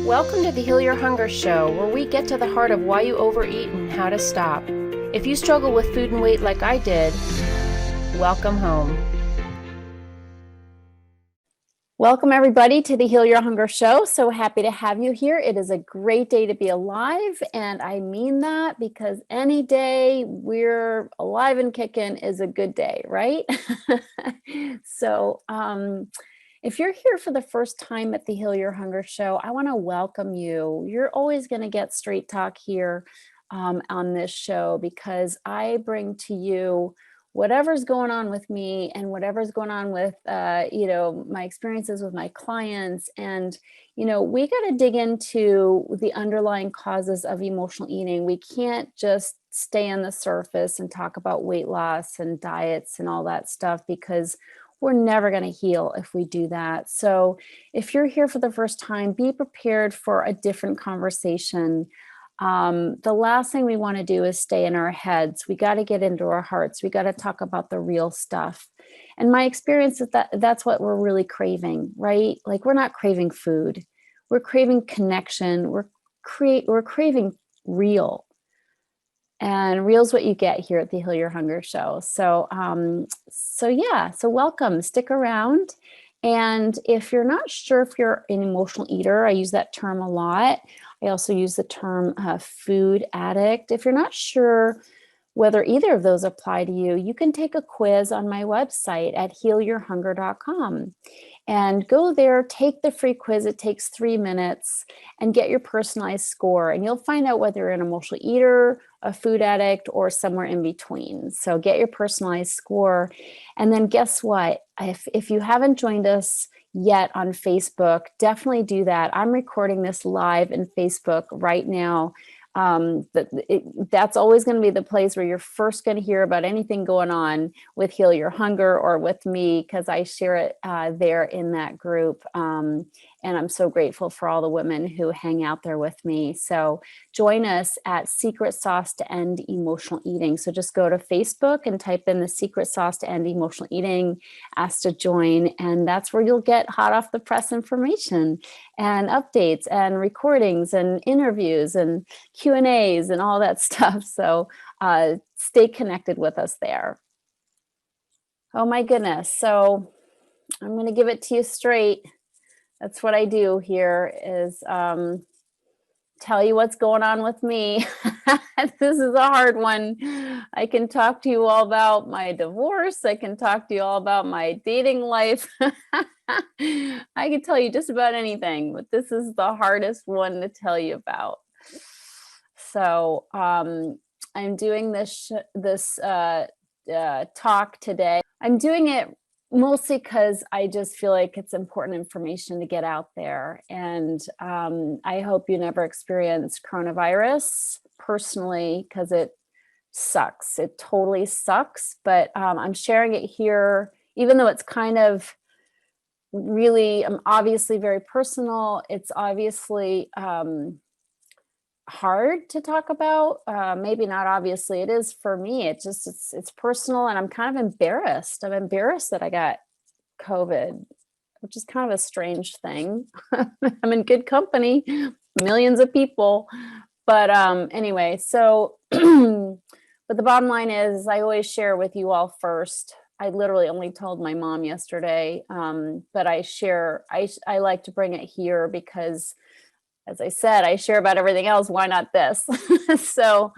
Welcome to the Heal Your Hunger Show, where we get to the heart of why you overeat and how to stop. If you struggle with food and weight like I did, welcome home. Welcome everybody to the Heal Your Hunger Show. So happy to have you here. It is a great day to be alive, and I mean that because any day we're alive and kicking is a good day, right? So, if you're here for the first time at the Heal Your Hunger Show, I want to welcome you. You're always going to get straight talk here on this show because I bring to you whatever's going on with me and whatever's going on with, my experiences with my clients. And, we got to dig into the underlying causes of emotional eating. We can't just stay on the surface and talk about weight loss and diets and all that stuff because we're never going to heal if we do that. So if you're here for the first time, be prepared for a different conversation. The last thing we want to do is stay in our heads. We got to get into our hearts. We got to talk about the real stuff. And my experience is that that's what we're really craving, right? Like we're not craving food. We're craving connection. We're craving real. And real's what you get here at the Heal Your Hunger Show. So welcome, stick around. And if you're not sure if you're an emotional eater, I use that term a lot. I also use the term food addict. If you're not sure whether either of those apply to you, you can take a quiz on my website at healyourhunger.com. And go there, take the free quiz. It takes 3 minutes and get your personalized score. And you'll find out whether you're an emotional eater, a food addict, or somewhere in between. So get your personalized score. And then guess what? If you haven't joined us yet on Facebook, definitely do that. I'm recording this live in Facebook right now. That's always going to be the place where you're first going to hear about anything going on with Heal Your Hunger or with me, because I share it there in that group. And I'm so grateful for all the women who hang out there with me. So join us at Secret Sauce to End Emotional Eating. So just go to Facebook and type in the Secret Sauce to End Emotional Eating, ask to join. And that's where you'll get hot off the press information and updates and recordings and interviews and Q&As and all that stuff. So stay connected with us there. Oh my goodness. So I'm going to give it to you straight. That's what I do here is tell you what's going on with me. This is a hard one. I can talk to you all about my divorce. I can talk to you all about my dating life. I can tell you just about anything, but this is the hardest one to tell you about. So I'm doing this talk today. I'm doing it mostly because I just feel like it's important information to get out there. And I hope you never experience coronavirus personally, because it sucks. It totally sucks. But I'm sharing it here, even though it's kind of really obviously very personal. It's obviously hard to talk about. Maybe not obviously, it is for me. It's personal, and I'm kind of embarrassed. I'm embarrassed that I got COVID, which is kind of a strange thing. I'm in good company, millions of people. But anyway, so but the bottom line is I always share with you all first. I literally only told my mom yesterday, but I like to bring it here because, as I said, I share about everything else. Why not this? So,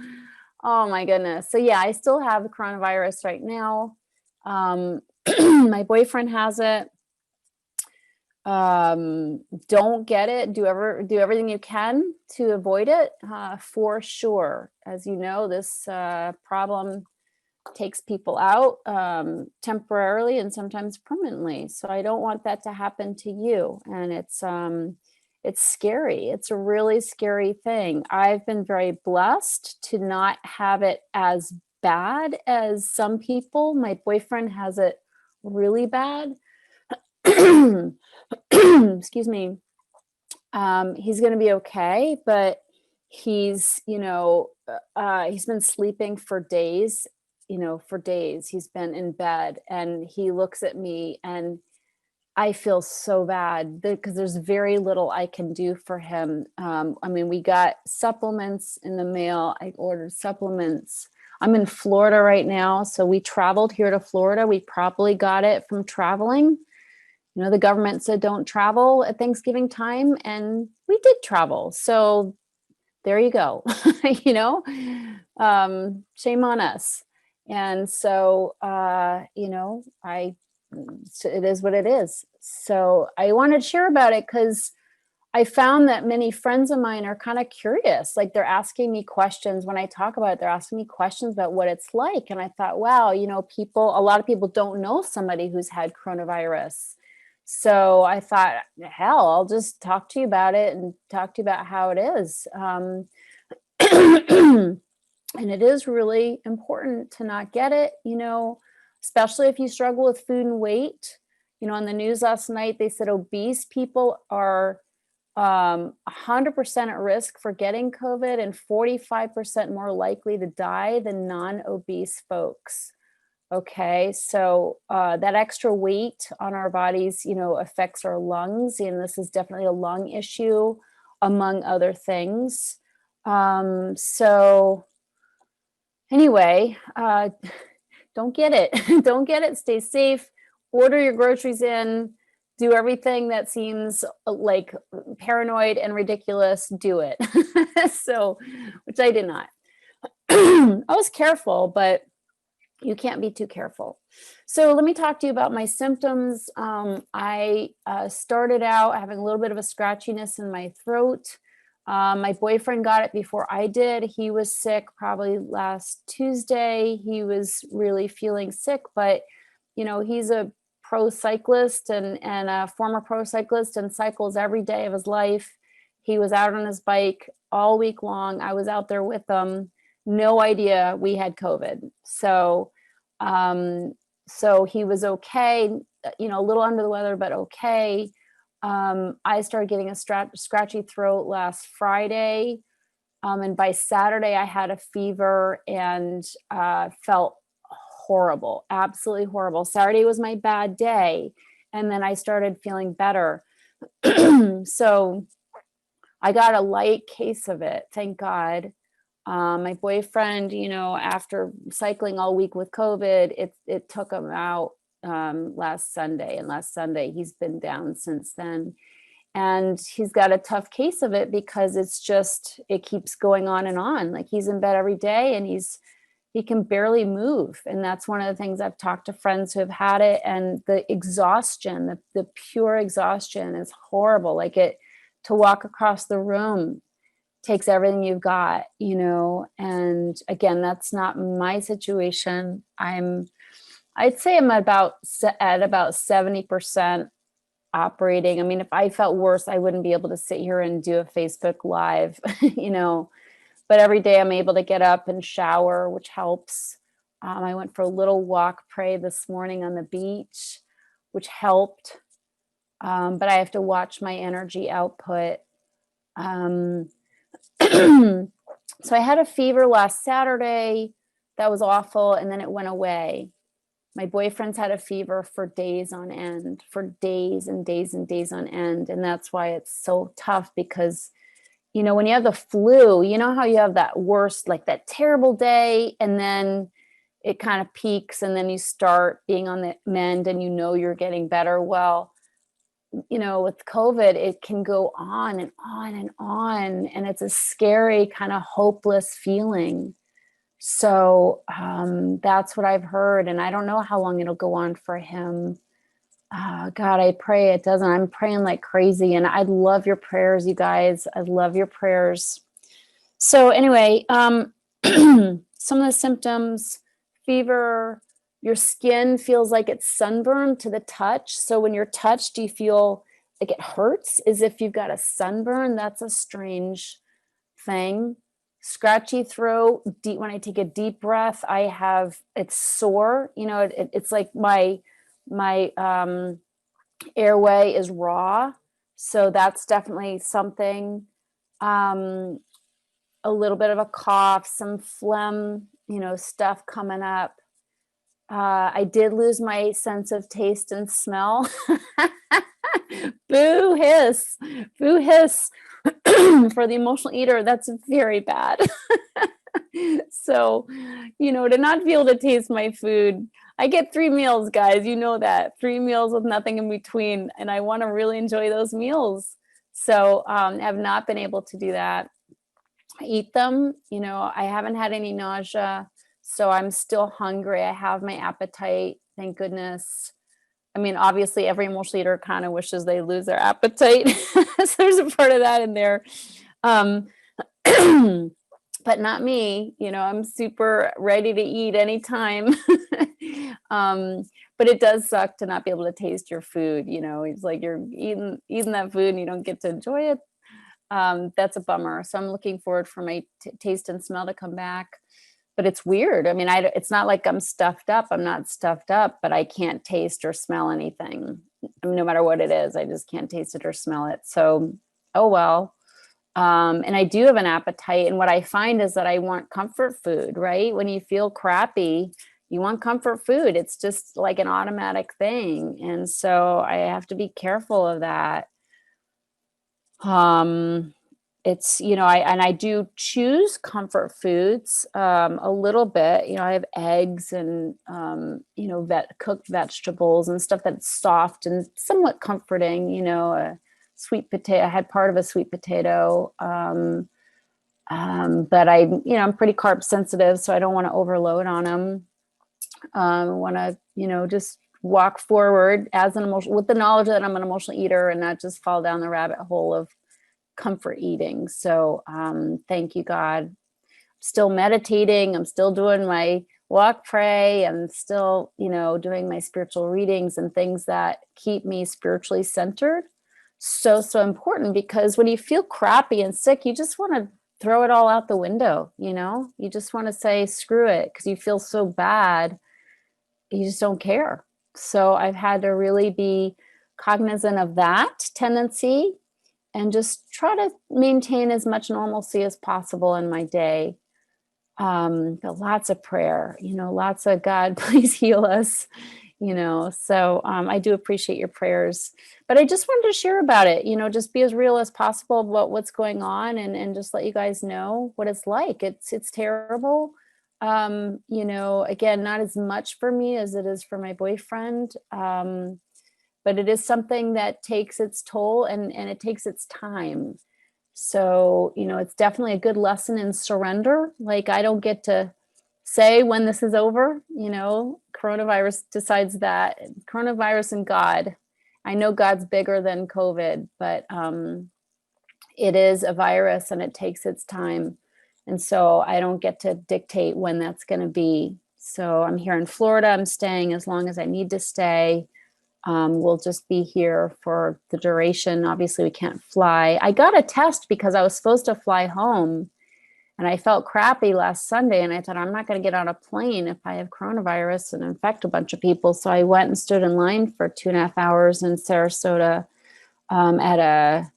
oh my goodness. So yeah, I still have the coronavirus right now. My boyfriend has it. Don't get it. Do everything you can to avoid it, for sure. As you know, this problem takes people out temporarily and sometimes permanently. So I don't want that to happen to you. And it's scary. It's a really scary thing. I've been very blessed to not have it as bad as some people. My boyfriend has it really bad. Excuse me. He's going to be okay, but he's been sleeping for days. For days he's been in bed, and he looks at me and I feel so bad because there's very little I can do for him. I mean, we got supplements in the mail. I ordered supplements. I'm in Florida right now, so we traveled here to Florida. We probably got it from traveling. You know, the government said don't travel at Thanksgiving time, and we did travel. So there you go. You know, shame on us. And so, you know, it is what it is. So I wanted to share about it because I found that many friends of mine are kind of curious. Like they're asking me questions when I talk about it, they're asking me questions about what it's like. And I thought, wow, you know, a lot of people don't know somebody who's had coronavirus. So I thought, hell, I'll just talk to you about it and talk to you about how it is. And it is really important to not get it, you know, especially if you struggle with food and weight. You know, on the news last night, they said obese people are 100% at risk for getting COVID and 45% more likely to die than non-obese folks. Okay, so that extra weight on our bodies, you know, affects our lungs, and this is definitely a lung issue, among other things. So anyway, don't get it. Don't get it. Stay safe. Order your groceries in. Do everything that seems like paranoid and ridiculous. Do it. So, which I did not. I was careful, but you can't be too careful. So let me talk to you about my symptoms. I started out having a little bit of a scratchiness in my throat. My boyfriend got it before I did. He was sick probably last Tuesday. He was really feeling sick, but you know, he's a pro cyclist and a former pro cyclist and cycles every day of his life. He was out on his bike all week long. I was out there with him. No idea we had COVID. So he was okay, you know, a little under the weather, but okay. I started getting a scratchy throat last Friday. And by Saturday, I had a fever and felt horrible, absolutely horrible. Saturday was my bad day. And then I started feeling better. So I got a light case of it, thank God. My boyfriend, you know, after cycling all week with COVID, it took him out last Sunday. And last Sunday, he's been down since then. And he's got a tough case of it because it keeps going on and on. Like he's in bed every day and he can barely move. And that's one of the things I've talked to friends who have had it. And the exhaustion, the pure exhaustion is horrible. Like to walk across the room takes everything you've got, you know. And again, that's not my situation. I'd say I'm at about 70% operating. I mean, if I felt worse, I wouldn't be able to sit here and do a Facebook Live, you know, but every day I'm able to get up and shower, which helps. I went for a little walk, pray this morning on the beach, which helped. But I have to watch my energy output. So I had a fever last Saturday. That was awful. And then it went away. My boyfriend's had a fever for days on end, for days and days and days on end. And that's why it's so tough because, you know, when you have the flu, you know how you have that worst, like that terrible day, and then it kind of peaks and then you start being on the mend and you know you're getting better. Well, you know, with COVID, it can go on and on and on. And it's a scary kind of hopeless feeling. So that's what I've heard. And I don't know how long it'll go on for him. God, I pray it doesn't. I'm praying like crazy. And I love your prayers, you guys. I love your prayers. So anyway, some of the symptoms: fever, your skin feels like it's sunburned to the touch. So when you're touched, you feel like it hurts as if you've got a sunburn. That's a strange thing. Scratchy throat. When I take a deep breath, it's sore. You know, it's like my airway is raw. So that's definitely something. A little bit of a cough, some phlegm, you know, stuff coming up. I did lose my sense of taste and smell. Boo hiss, boo hiss. For the emotional eater, that's very bad. So, to not be able to taste my food, I get 3 meals, guys. You know that 3 meals with nothing in between, and I want to really enjoy those meals. So, have not been able to do that. I eat them. I haven't had any nausea, so I'm still hungry. I have my appetite, thank goodness. I mean, obviously, every emotional eater kind of wishes they lose their appetite. So there's a part of that in there. Um, but not me. I'm super ready to eat anytime. um, but it does suck to not be able to taste your food. It's like you're eating that food and you don't get to enjoy it. That's a bummer. So I'm looking forward for my taste and smell to come back. But it's weird. I mean, it's not like I'm stuffed up. I'm not stuffed up, but I can't taste or smell anything. I mean, no matter what it is, I just can't taste it or smell it. So, oh well. And I do have an appetite. And what I find is that I want comfort food, right? When you feel crappy, you want comfort food. It's just like an automatic thing. And so I have to be careful of that. It's, I do choose comfort foods, a little bit. I have eggs and, cooked vegetables and stuff that's soft and somewhat comforting, a sweet potato. I had part of a sweet potato. But I'm pretty carb sensitive, so I don't want to overload on them. I want to, just walk forward as an emotional, with the knowledge that I'm an emotional eater and not just fall down the rabbit hole of comfort eating. So thank you, God. Still meditating. I'm still doing my walk, pray. I'm still, doing my spiritual readings and things that keep me spiritually centered. So important, because when you feel crappy and sick, you just want to throw it all out the window. You just want to say, screw it, because you feel so bad. You just don't care. So I've had to really be cognizant of that tendency and just try to maintain as much normalcy as possible in my day. But lots of prayer, lots of God, please heal us, so I do appreciate your prayers, but I just wanted to share about it, just be as real as possible about what's going on, and just let you guys know what it's like. It's terrible. Again, not as much for me as it is for my boyfriend. But it is something that takes its toll, and it takes its time. So, it's definitely a good lesson in surrender. Like, I don't get to say when this is over, coronavirus decides that. Coronavirus and God. I know God's bigger than COVID, but it is a virus and it takes its time. And so I don't get to dictate when that's going to be. So I'm here in Florida. I'm staying as long as I need to stay. We'll just be here for the duration. Obviously, we can't fly. I got a test because I was supposed to fly home, and I felt crappy last Sunday. And I thought, I'm not going to get on a plane if I have coronavirus and infect a bunch of people. So I went and stood in line for 2.5 hours in Sarasota at a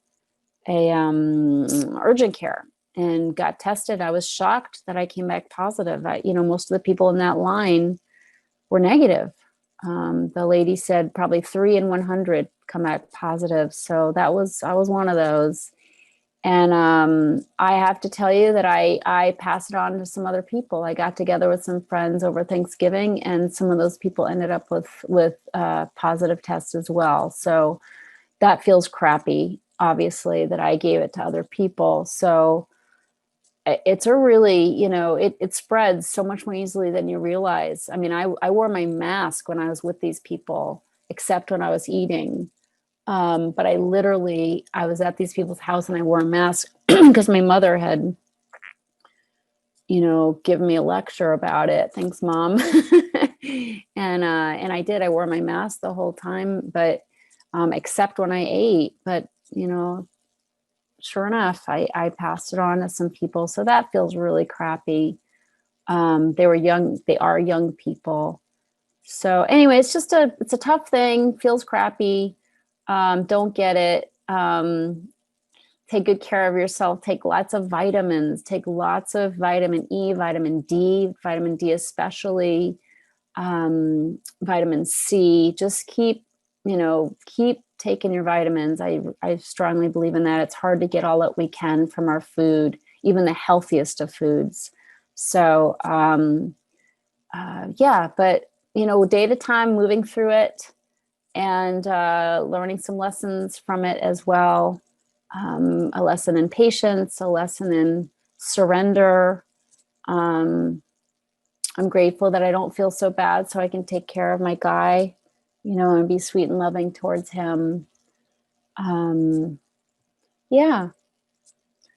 urgent care and got tested. I was shocked that I came back positive. Most of the people in that line were negative. The lady said probably 3 in 100 come out positive. So I was one of those. And I have to tell you that I passed it on to some other people. I got together with some friends over Thanksgiving, and some of those people ended up with positive tests as well. So that feels crappy, obviously, that I gave it to other people. So it's a really, it spreads so much more easily than you realize. I mean, I wore my mask when I was with these people, except when I was eating. But I was at these people's house and I wore a mask because my mother had, given me a lecture about it. Thanks, Mom. And I did. I wore my mask the whole time, but except when I ate. But, sure enough, I passed it on to some people. So that feels really crappy. They are young people. So anyway, it's a tough thing, feels crappy. Don't get it. Take good care of yourself. Take lots of vitamins, take lots of vitamin E, vitamin D especially. vitamin C. Just keep taking your vitamins. I strongly believe in that. It's hard to get all that we can from our food, even the healthiest of foods. So, but, day at a time, moving through it and learning some lessons from it as well. A lesson in patience, a lesson in surrender. I'm grateful that I don't feel so bad, so I can take care of my guy, and be sweet and loving towards him.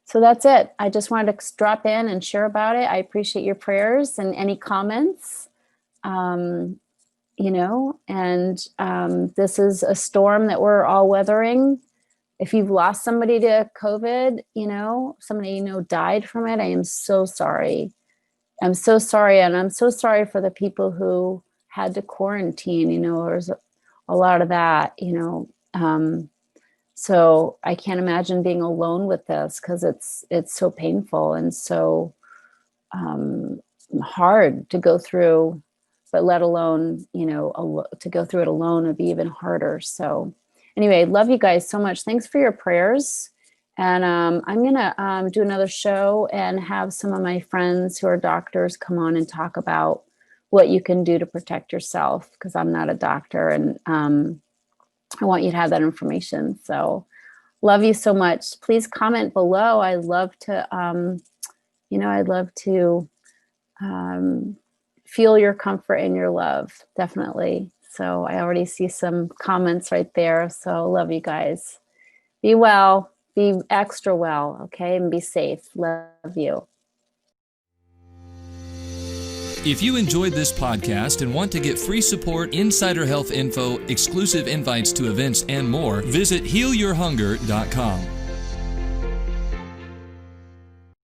So that's it. I just wanted to drop in and share about it. I appreciate your prayers and any comments. This is a storm that we're all weathering. If you've lost somebody to COVID, somebody died from it, I am so sorry. I'm so sorry. And I'm so sorry for the people who had to quarantine, there's a lot of that, so I can't imagine being alone with this, because it's so painful and so hard to go through, but let alone, to go through it alone would be even harder. So anyway, love you guys so much. Thanks for your prayers. And I'm going to do another show and have some of my friends who are doctors come on and talk about what you can do to protect yourself, because I'm not a doctor, and I want you to have that information. So love you so much. Please comment below. I love to, feel your comfort and your love. Definitely. So I already see some comments right there. So love you guys. Be well. Be extra well, okay? And be safe. Love you. If you enjoyed this podcast and want to get free support, insider health info, exclusive invites to events, and more, visit healyourhunger.com.